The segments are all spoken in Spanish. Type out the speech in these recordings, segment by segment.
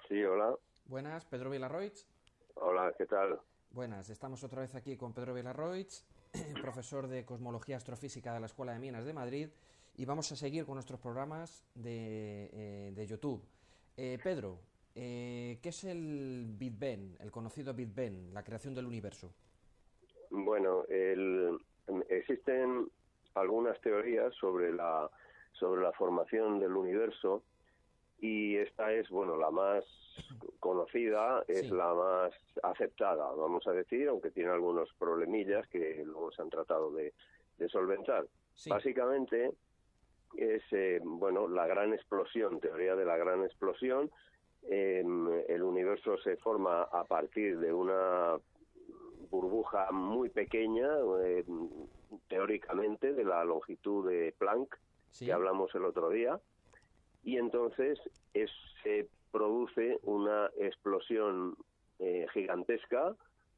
Sí, hola. Buenas, Pedro Vilarroig. Hola, ¿qué tal? Buenas, estamos otra vez aquí con Pedro Vilarroig, profesor de Cosmología Astrofísica de la Escuela de Minas de Madrid, y vamos a seguir con nuestros programas de YouTube. Pedro, ¿qué es el Big Bang, el conocido Big Bang, la creación del universo? Bueno, existen algunas teorías sobre la formación del universo y esta es, bueno, la más conocida, es Sí, la más aceptada, vamos a decir, aunque tiene algunos problemillas que luego se han tratado de solventar. sí, Básicamente es, bueno, la gran explosión, teoría de la gran explosión. El universo se forma a partir de una burbuja muy pequeña, teóricamente, de la longitud de Planck, que sí, hablamos el otro día, y entonces se produce una explosión gigantesca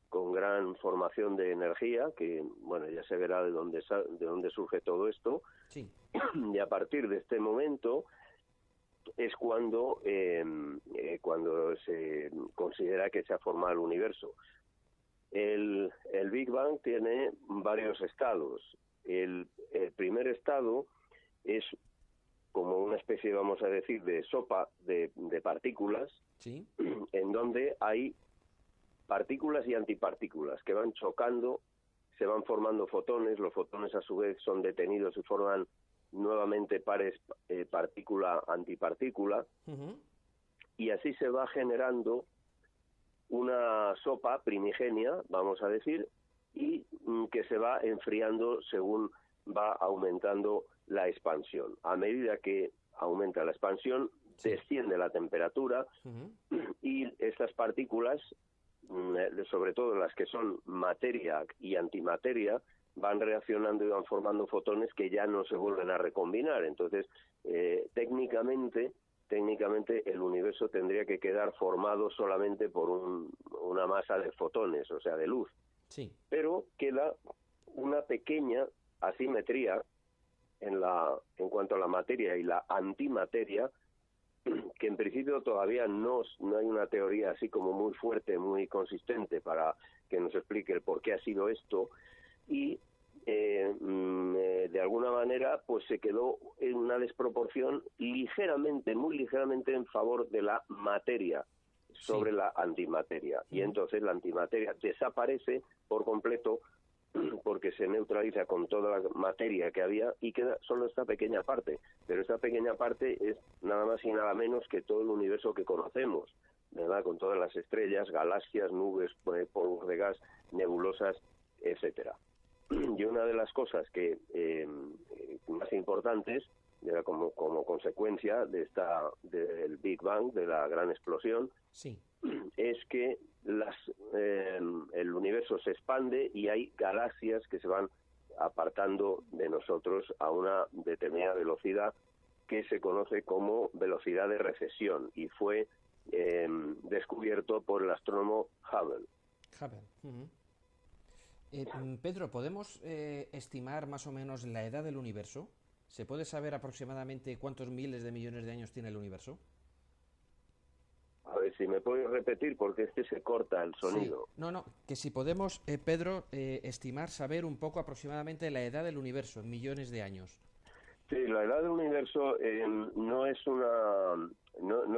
con gran formación de energía, que bueno, ya se verá de dónde surge todo esto, sí, y a partir de este momento es cuando se considera que se ha formado el universo. El Big Bang tiene varios estados. El primer estado es como una especie, vamos a decir, de sopa de partículas, sí, en donde hay partículas y antipartículas que van chocando, se van formando fotones, los fotones a su vez son detenidos y forman nuevamente pares partícula-antipartícula, ujú, y así se va generando una sopa primigenia, vamos a decir, y que se va enfriando según va aumentando la expansión. A medida que aumenta la expansión, sí, desciende la temperatura ujú, y estas partículas, sobre todo las que son materia y antimateria, van reaccionando y van formando fotones que ya no se vuelven a recombinar. Entonces, técnicamente el universo tendría que quedar formado solamente por una masa de fotones, o sea, de luz. sí, Pero queda una pequeña asimetría en cuanto a la materia y la antimateria, que en principio todavía no hay una teoría así como muy fuerte, muy consistente para que nos explique el por qué ha sido esto, y de alguna manera pues se quedó en una desproporción ligeramente, muy ligeramente en favor de la materia sobre sí, la antimateria, y ujú, entonces la antimateria desaparece por completo porque se neutraliza con toda la materia que había y queda solo esta pequeña parte. Pero esta pequeña parte es nada más y nada menos que todo el universo que conocemos, ¿verdad? Con todas las estrellas, galaxias, nubes, polvos de gas, nebulosas, etcétera. Y una de las cosas que más importantes como consecuencia del Big Bang, de la gran explosión, sí, es que el universo se expande y hay galaxias que se van apartando de nosotros a una determinada velocidad que se conoce como velocidad de recesión y fue descubierto por el astrónomo Hubble. Hubble, ujú. Pedro, ¿podemos estimar más o menos la edad del universo? ¿Se puede saber aproximadamente cuántos miles de millones de años tiene el universo? A ver si me puedes repetir porque es que se corta el Sí, sonido. no, no, que si podemos, Pedro, estimar, saber un poco aproximadamente la edad del universo en millones de años. Sí, la edad del universo no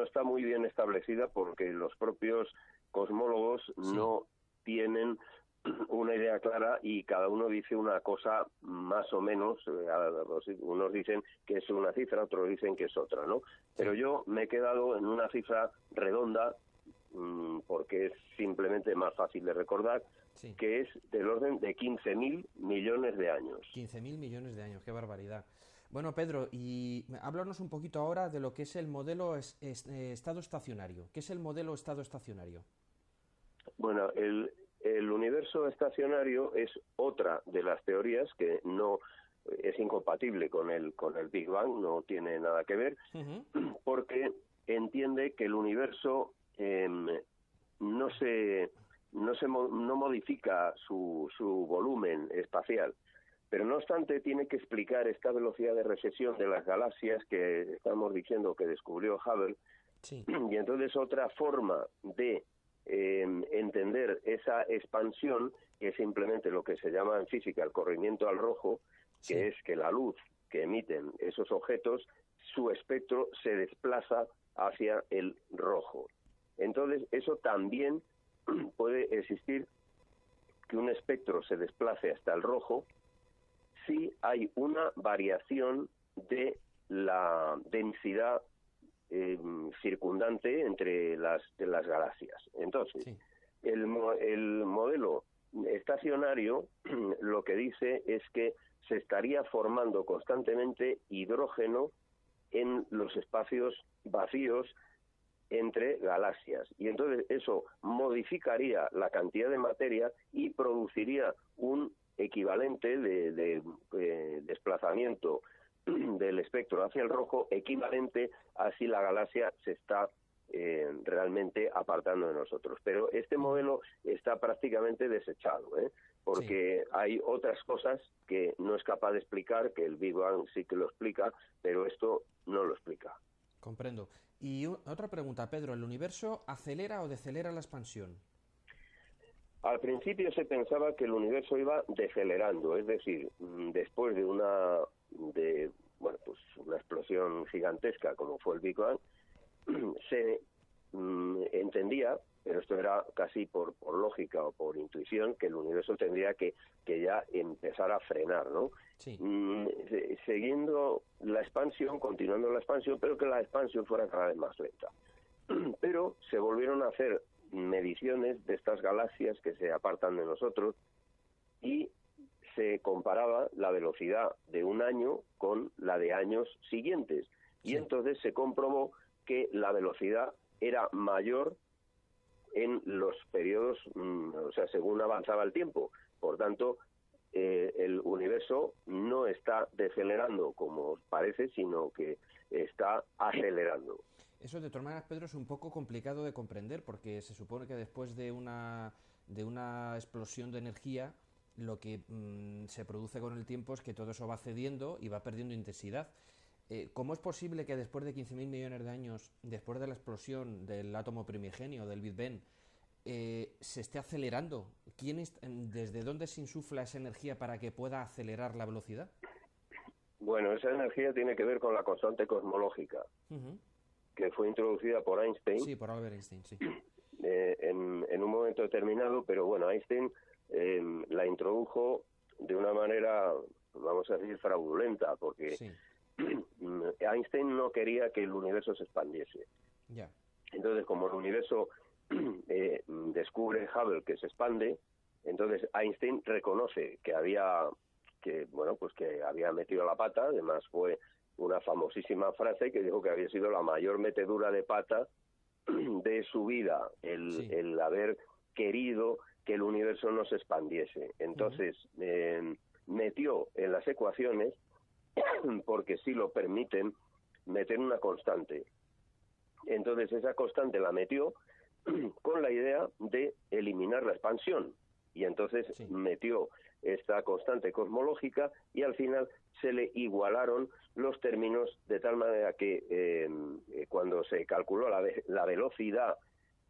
está muy bien establecida porque los propios cosmólogos Sí, no tienen una idea clara y cada uno dice una cosa más o menos, unos dicen que es una cifra, otros dicen que es otra, ¿no? Pero sí, yo me he quedado en una cifra redonda, porque es simplemente más fácil de recordar, sí. que es del orden de 15.000 millones de años. 15.000 millones de años, qué barbaridad. Bueno, Pedro, y háblanos un poquito ahora de lo que es el modelo estado estacionario. ¿Qué es el modelo estado estacionario? Bueno, el universo estacionario es otra de las teorías que no es incompatible con el Big Bang, no tiene nada que ver, Ujú, porque entiende que el universo no se, no modifica su volumen espacial, pero no obstante tiene que explicar esta velocidad de recesión de las galaxias que estamos diciendo que descubrió Hubble, Sí. Y entonces otra forma de entender esa expansión, que es simplemente lo que se llama en física el corrimiento al rojo, que Sí. es que la luz que emiten esos objetos, su espectro se desplaza hacia el rojo. Entonces, eso también puede existir, que un espectro se desplace hasta el rojo si hay una variación de la densidad circundante entre de las galaxias. Entonces, Sí. el modelo estacionario lo que dice es que se estaría formando constantemente hidrógeno en los espacios vacíos entre galaxias. Y entonces eso modificaría la cantidad de materia y produciría un equivalente de desplazamiento del espectro hacia el rojo, equivalente a si la galaxia se está realmente apartando de nosotros. Pero este modelo está prácticamente desechado, porque hay otras cosas que no es capaz de explicar, que el Big Bang sí que lo explica, pero esto no lo explica. Comprendo. Y otra pregunta, Pedro, ¿el universo acelera o decelera la expansión? Al principio se pensaba que el universo iba decelerando, es decir, después de una explosión gigantesca como fue el Big Bang, se entendía, pero esto era casi por lógica o por intuición, que el universo tendría que ya empezar a frenar, ¿no? Sí. Siguiendo la expansión, continuando la expansión, pero que la expansión fuera cada vez más lenta. Pero se volvieron a hacer mediciones de estas galaxias que se apartan de nosotros y se comparaba la velocidad de un año con la de años siguientes. Y entonces se comprobó que la velocidad era mayor en los periodos, o sea, según avanzaba el tiempo. Por tanto, el universo no está decelerando como parece, sino que está acelerando. Eso, de todas maneras, Pedro, es un poco complicado de comprender, porque se supone que después de una explosión de energía, lo que se produce con el tiempo es que todo eso va cediendo y va perdiendo intensidad. ¿Cómo es posible que después de 15.000 millones de años, después de la explosión del átomo primigenio, del Big Bang, se esté acelerando? ¿Desde dónde se insufla esa energía para que pueda acelerar la velocidad? Bueno, esa energía tiene que ver con la constante cosmológica, que fue introducida por Einstein. Sí, por Albert Einstein, sí. En un momento determinado, pero bueno, Einstein la introdujo de una manera, vamos a decir, fraudulenta, porque Sí. Einstein no quería que el universo se expandiese. Ya. Entonces, como el universo descubre Hubble que se expande, entonces Einstein reconoce que había metido la pata. Además fue una famosísima frase que dijo que había sido la mayor metedura de pata de su vida, el haber querido que el universo no se expandiese. Entonces metió en las ecuaciones, porque sí lo permiten, meter una constante. Entonces esa constante la metió con la idea de eliminar la expansión, y entonces metió esta constante cosmológica y al final se le igualaron los términos, de tal manera que cuando se calculó la velocidad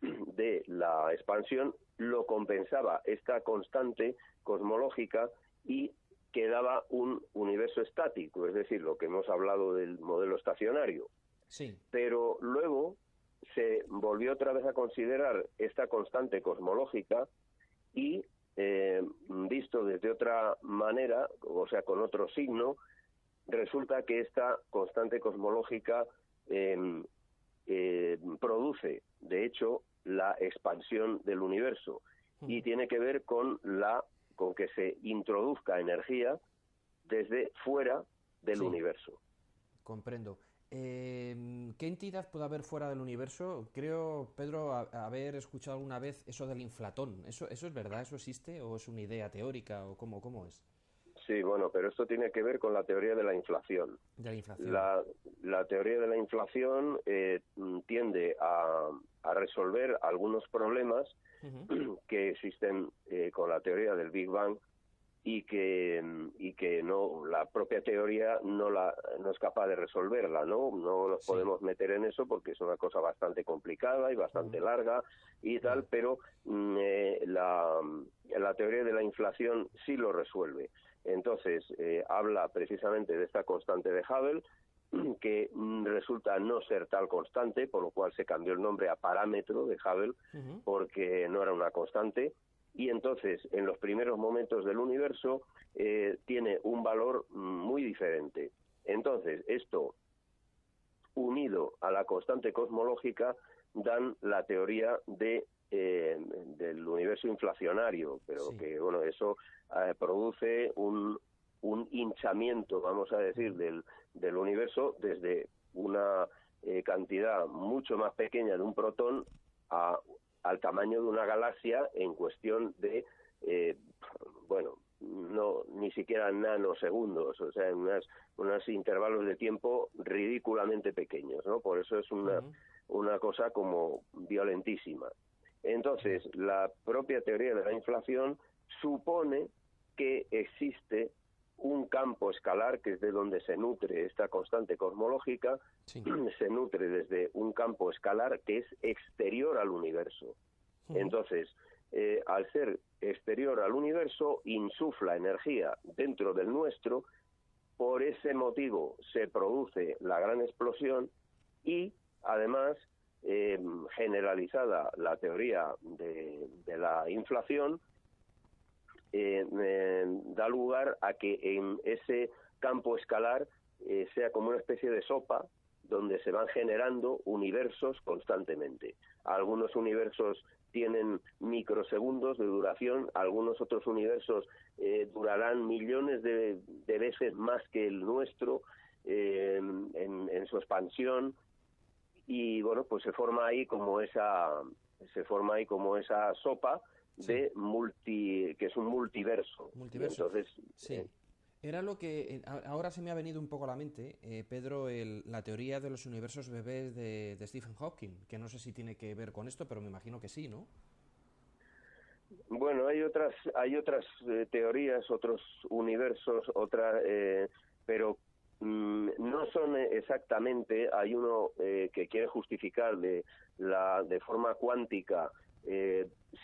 de la expansión, lo compensaba esta constante cosmológica y quedaba un universo estático, es decir, lo que hemos hablado del modelo estacionario. Sí. Pero luego se volvió otra vez a considerar esta constante cosmológica y, visto desde otra manera, o sea, con otro signo, resulta que esta constante cosmológica produce, de hecho, la expansión del universo, y tiene que ver con que se introduzca energía desde fuera del universo. Comprendo. ¿Qué entidad puede haber fuera del universo? Creo, Pedro, haber escuchado alguna vez eso del inflatón. ¿Eso es verdad? ¿Eso existe? ¿O es una idea teórica? ¿O cómo es? Sí, bueno, pero esto tiene que ver con la teoría de la inflación. De la inflación. La teoría de la inflación tiende a resolver algunos problemas que existen con la teoría del Big Bang, y que no, la propia teoría no es capaz de resolverla, no nos podemos meter en eso porque es una cosa bastante complicada y bastante larga y tal, pero la teoría de la inflación sí lo resuelve. Entonces habla precisamente de esta constante de Hubble, que resulta no ser tal constante, por lo cual se cambió el nombre a parámetro de Hubble, porque no era una constante. Y entonces, en los primeros momentos del universo, tiene un valor muy diferente. Entonces, esto, unido a la constante cosmológica, dan la teoría del universo inflacionario, pero que, bueno, eso produce un hinchamiento, vamos a decir, del universo desde una cantidad mucho más pequeña de un protón al tamaño de una galaxia en cuestión de, no ni siquiera nanosegundos, o sea, en unos intervalos de tiempo ridículamente pequeños, ¿no? Por eso es una cosa como violentísima. Entonces, la propia teoría de la inflación supone que existe un campo escalar, que es de donde se nutre esta constante cosmológica, se nutre desde un campo escalar que es exterior al universo. Entonces, al ser exterior al universo, insufla energía dentro del nuestro, por ese motivo se produce la gran explosión y, además, generalizada la teoría de la inflación, da lugar a que en ese campo escalar sea como una especie de sopa donde se van generando universos constantemente. Algunos universos tienen microsegundos de duración, algunos otros universos durarán millones de veces más que el nuestro en su expansión, y bueno, pues se forma ahí como esa sopa de que es un multiverso. Multiverso. Entonces, era lo que ahora se me ha venido un poco a la mente, Pedro, la teoría de los universos bebés de Stephen Hawking, que no sé si tiene que ver con esto, pero me imagino que sí, ¿no? Bueno, hay otras teorías, otros universos, pero no son exactamente. Hay uno que quiere justificar de forma cuántica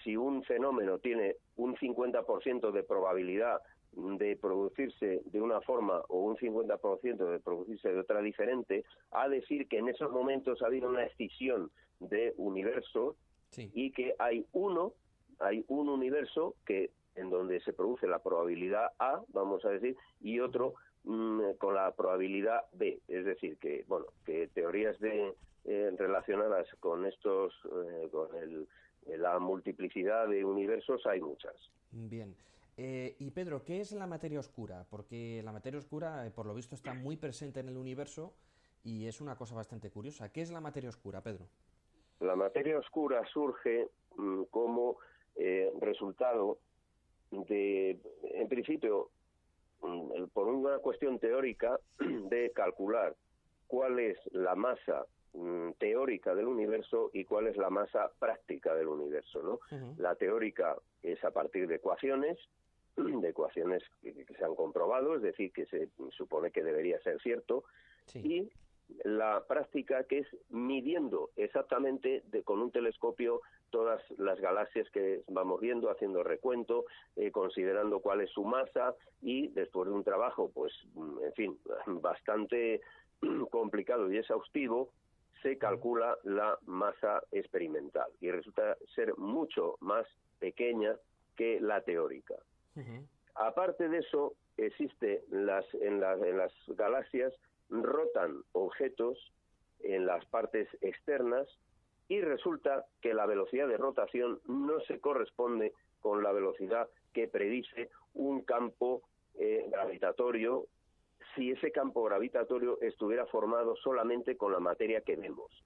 si un fenómeno tiene un 50% de probabilidad de producirse de una forma o un 50% de producirse de otra diferente, a decir que en esos momentos ha habido una escisión de universo y que hay un universo que en donde se produce la probabilidad A, vamos a decir, y otro con la probabilidad B. Es decir, que teorías relacionadas con estos, la multiplicidad de universos hay muchas. Bien. Y Pedro, ¿qué es la materia oscura? Porque la materia oscura, por lo visto, está muy presente en el universo y es una cosa bastante curiosa. ¿Qué es la materia oscura, Pedro? La materia oscura surge como resultado en principio, por una cuestión teórica de calcular cuál es la masa teórica del universo y cuál es la masa práctica del universo, ¿no? La teórica es a partir de ecuaciones que se han comprobado, es decir, que se supone que debería ser cierto, y la práctica, que es midiendo exactamente con un telescopio todas las galaxias que vamos viendo, haciendo recuento, considerando cuál es su masa, y después de un trabajo, pues, en fin, bastante complicado y exhaustivo, se calcula la masa experimental y resulta ser mucho más pequeña que la teórica. Aparte de eso, existe en las galaxias rotan objetos en las partes externas y resulta que la velocidad de rotación no se corresponde con la velocidad que predice un campo gravitatorio, si ese campo gravitatorio estuviera formado solamente con la materia que vemos.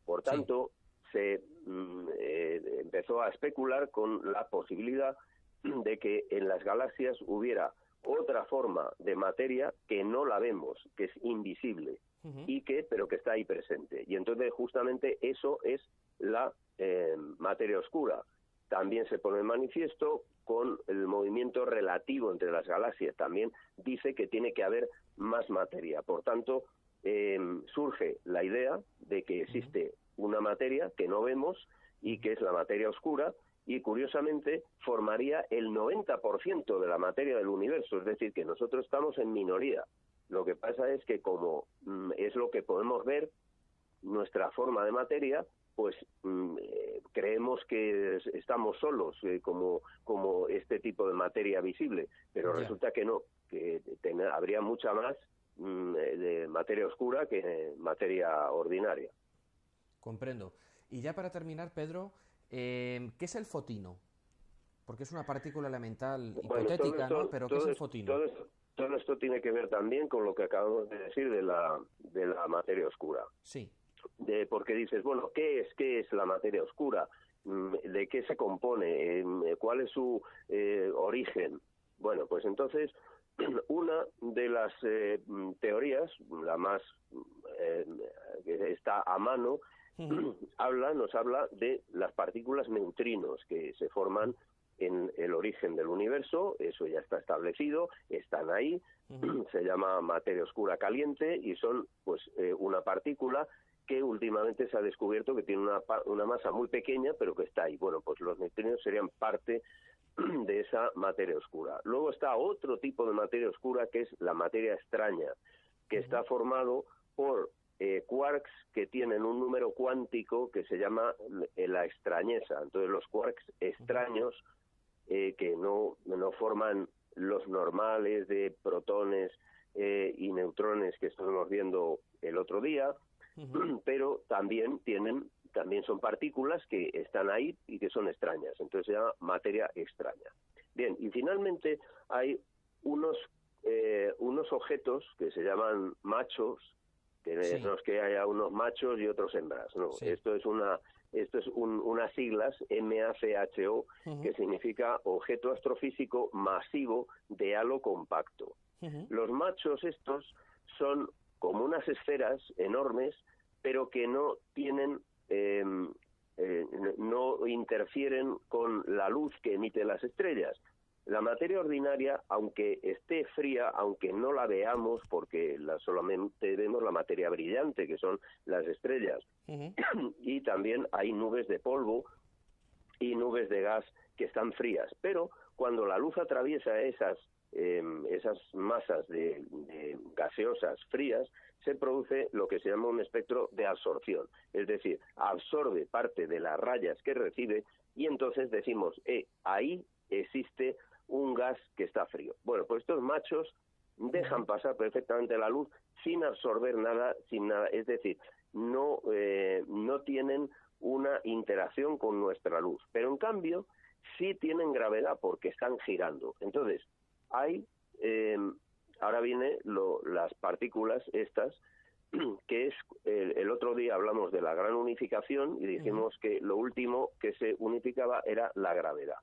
Por tanto, se empezó a especular con la posibilidad de que en las galaxias hubiera otra forma de materia que no la vemos, que es invisible, pero que está ahí presente. Y entonces justamente eso es la materia oscura, también se pone en manifiesto con el movimiento relativo entre las galaxias. También dice que tiene que haber más materia. Por tanto, surge la idea de que existe una materia que no vemos y que es la materia oscura, y curiosamente formaría el 90% de la materia del universo, es decir, que nosotros estamos en minoría. Lo que pasa es que como es lo que podemos ver, nuestra forma de materia, pues creemos que estamos solos como este tipo de materia visible, pero resulta que no, que habría mucha más de materia oscura que materia ordinaria. Comprendo. Y ya para terminar, Pedro, ¿qué es el fotino? Porque es una partícula elemental hipotética, ¿no? Pero ¿qué es el fotino? Todo esto tiene que ver también con lo que acabamos de decir de la materia oscura. Sí. Porque dices, bueno, ¿qué es la materia oscura? ¿De qué se compone? ¿Cuál es su origen? Bueno, pues entonces, una de las teorías, la más que está a mano, nos habla de las partículas neutrinos que se forman en el origen del universo. Eso ya está establecido, están ahí, se llama materia oscura caliente y son pues una partícula que últimamente se ha descubierto que tiene una masa muy pequeña, pero que está ahí. Bueno, pues los neutrinos serían parte de esa materia oscura. Luego está otro tipo de materia oscura, que es la materia extraña, que está formado por quarks que tienen un número cuántico que se llama la extrañeza. Entonces los quarks extraños que no forman los normales de protones y neutrones que estuvimos viendo el otro día, pero también son partículas que están ahí y que son extrañas. Entonces se llama materia extraña. Bien, y finalmente hay unos objetos que se llaman machos, que no es que haya unos machos y otros hembras, no. Sí. Esto es unas siglas, MACHO, que significa objeto astrofísico masivo de halo compacto. Los machos estos son como unas esferas enormes, pero que no tienen, no interfieren con la luz que emiten las estrellas. La materia ordinaria, aunque esté fría, aunque no la veamos, porque solamente vemos la materia brillante, que son las estrellas, y también hay nubes de polvo y nubes de gas que están frías. Pero cuando la luz atraviesa esas masas de gaseosas frías, se produce lo que se llama un espectro de absorción. Es decir, absorbe parte de las rayas que recibe y entonces decimos, ahí existe un gas que está frío. Bueno, pues estos machos dejan pasar perfectamente la luz sin absorber nada, sin nada. Es decir, no tienen una interacción con nuestra luz. Pero en cambio, sí tienen gravedad porque están girando. Entonces, ahora viene las partículas estas, que es, el otro día hablamos de la gran unificación y dijimos que lo último que se unificaba era la gravedad.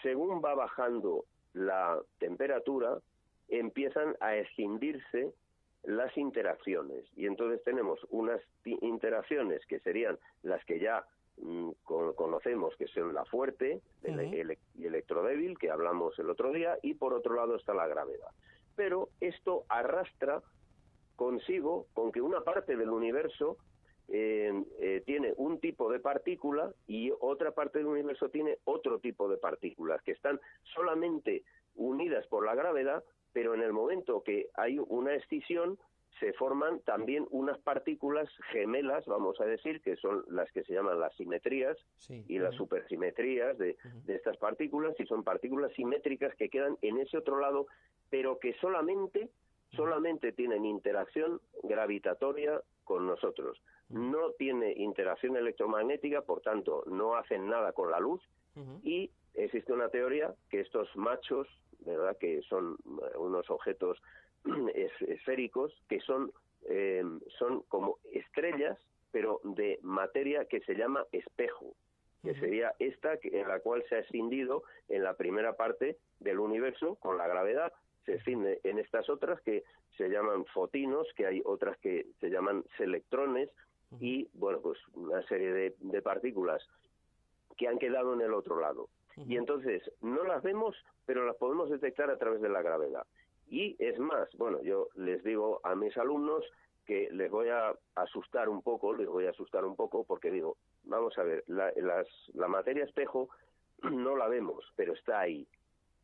Según va bajando la temperatura, empiezan a escindirse las interacciones. Y entonces tenemos unas interacciones que serían las que ya conocemos, que son la fuerte y electrodébil, que hablamos el otro día, y por otro lado está la gravedad. Pero esto arrastra consigo con que una parte del universo tiene un tipo de partícula y otra parte del universo tiene otro tipo de partículas que están solamente unidas por la gravedad, pero en el momento que hay una escisión se forman también unas partículas gemelas, vamos a decir, que son las que se llaman las simetrías y las supersimetrías de estas partículas, y son partículas simétricas que quedan en ese otro lado, pero que solamente tienen interacción gravitatoria con nosotros. No tiene interacción electromagnética, por tanto, no hacen nada con la luz, y existe una teoría que estos machos, ¿verdad?, que son unos objetos esféricos, que son como estrellas, pero de materia que se llama espejo, que sería esta en la cual se ha escindido en la primera parte del universo con la gravedad, se escinde en estas otras que se llaman fotinos, que hay otras que se llaman selectrones, y bueno, pues una serie de partículas que han quedado en el otro lado. Y entonces no las vemos, pero las podemos detectar a través de la gravedad. Y es más, bueno, yo les digo a mis alumnos que les voy a asustar un poco, porque digo, vamos a ver, la materia espejo no la vemos, pero está ahí.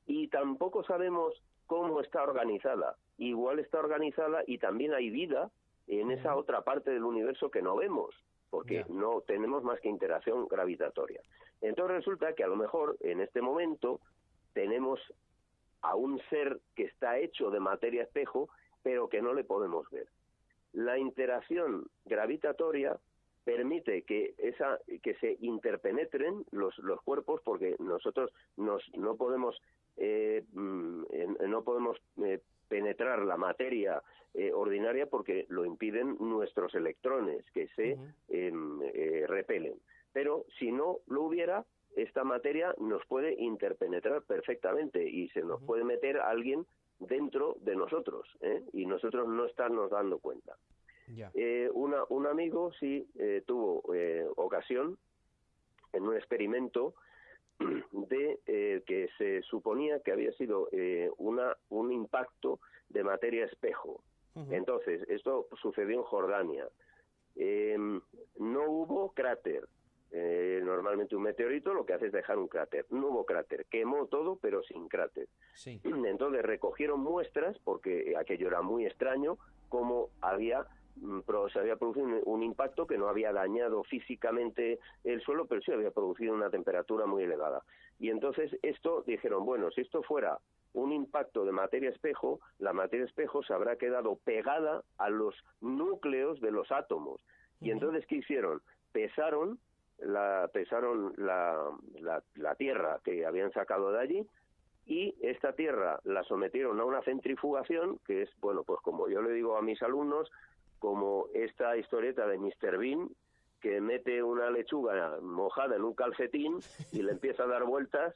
Y tampoco sabemos cómo está organizada. Igual está organizada y también hay vida en esa otra parte del universo que no vemos, porque no tenemos más que interacción gravitatoria. Entonces resulta que a lo mejor en este momento tenemos a un ser que está hecho de materia espejo, pero que no le podemos ver. La interacción gravitatoria permite que se interpenetren los cuerpos, porque nosotros no podemos penetrar la materia ordinaria porque lo impiden nuestros electrones, que se repelen. Pero si no lo hubiera, esta materia nos puede interpenetrar perfectamente y se nos puede meter a alguien dentro de nosotros, y nosotros no estarnos dando cuenta. Un amigo sí tuvo ocasión en un experimento de que se suponía que había sido un impacto de materia espejo. Entonces, esto sucedió en Jordania. No hubo cráter. Normalmente un meteorito lo que hace es dejar un cráter. No hubo cráter. Quemó todo, pero sin cráter. Sí. Entonces recogieron muestras, porque aquello era muy extraño, como se había producido un impacto que no había dañado físicamente el suelo, pero sí había producido una temperatura muy elevada. Y entonces dijeron, bueno, si esto fuera un impacto de materia espejo, la materia espejo se habrá quedado pegada a los núcleos de los átomos. Y entonces, ¿qué hicieron? Pesaron la tierra que habían sacado de allí, y esta tierra la sometieron a una centrifugación, que es, bueno, pues como yo le digo a mis alumnos, como esta historieta de Mr. Bean, que mete una lechuga mojada en un calcetín y le empieza a dar vueltas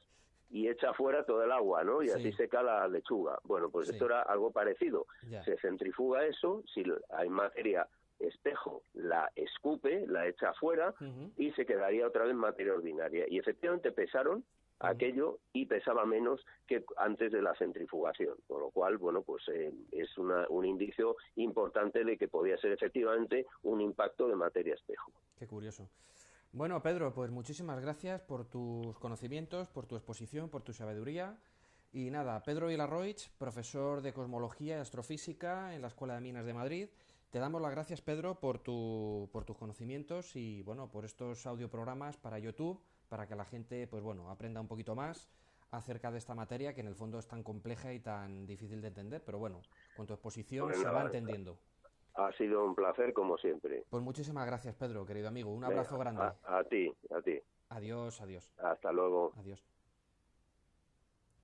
y echa fuera todo el agua, ¿no? Y así seca la lechuga. Bueno, pues esto era algo parecido. Se centrifuga eso, si hay materia espejo, la escupe, la echa afuera y se quedaría otra vez materia ordinaria. Y efectivamente pesaron aquello y pesaba menos que antes de la centrifugación, con lo cual, bueno, pues es un indicio importante de que podía ser efectivamente un impacto de materia espejo. Qué curioso. Bueno, Pedro, pues muchísimas gracias por tus conocimientos, por tu exposición, por tu sabiduría. Y nada, Pedro Vilarroig, profesor de Cosmología y Astrofísica en la Escuela de Minas de Madrid. Te damos las gracias, Pedro, por tus conocimientos y, bueno, por estos audioprogramas para YouTube, para que la gente, pues bueno, aprenda un poquito más acerca de esta materia que en el fondo es tan compleja y tan difícil de entender, pero bueno, con tu exposición se va entendiendo. Ha sido un placer, como siempre. Pues muchísimas gracias, Pedro, querido amigo. Un abrazo grande. A ti. Adiós, adiós. Hasta luego. Adiós.